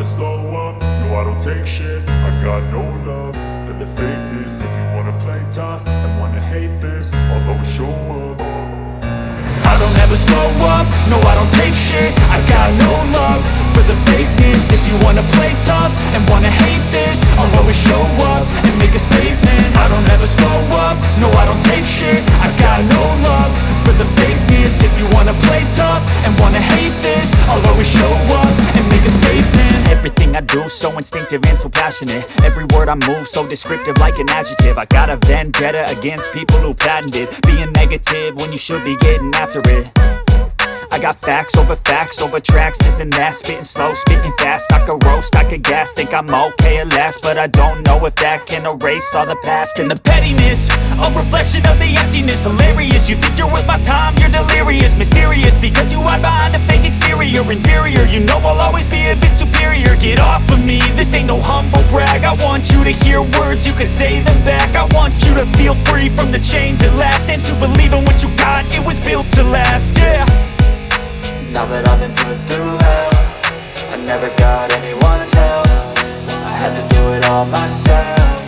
slow up, no I don't take shit. I got no love for the fakeness. If you wanna play tough and wanna hate this, I'll always show up. I don't ever slow up, no I don't take shit. I got no love for the fakeness. If you wanna play tough and wanna hate this, I'll always show up and make a statement. I don't ever slow up, no I don't take shit. I got no love for the fakeness. If you wanna play tough and wanna hate this, I'll always show up and make a statement. Everything I do so instinctive and so passionate. Every word I move so descriptive like an adjective. I got a vendetta against people who patented being negative when you should be getting after it. I got facts over tracks, this and that. Spitting slow, spitting fast, I could roast, I could gas. Think I'm okay at last, but I don't know if that can erase all the past. And the pettiness, a reflection of the emptiness. Hilarious, you think you're worth my time, you're delirious. Mysterious, because you hide behind a fake exterior. Inferior, you know I'll always be a bit superior. Get off of me, this ain't no humble brag. I want you to hear words, you can say them back. I want you to feel free from the chains at last, and to believe in what you got, it was built to last, yeah. Now that I've been put through hell, I never got anyone's help. I had to do it all myself.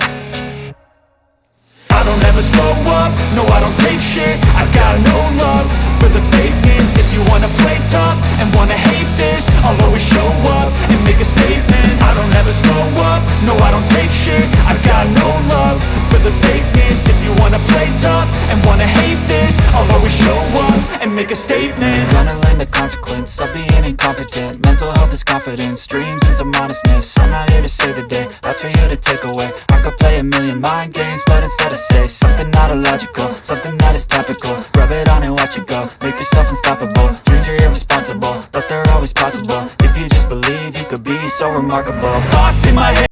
I don't ever slow up, no I don't take shit. I got no love for the fakeness. If you wanna play tough and wanna hate this, I'll always show up and make a statement. I don't ever slow up, no I don't take shit. I got no love for the fakeness. If you wanna play tough and wanna hate this, I'll always show up and make a statement. Gonna learn the consequence of being incompetent. Mental health is confidence, dreams and some honestness. I'm not here to save the day, that's for you to take away. I could play a million mind games, but instead I say something not illogical, something that is topical. Rub it on and watch it go, make yourself unstoppable. Dreams are irresponsible, but they're always possible. If you just believe, you could be so remarkable. Thoughts in my head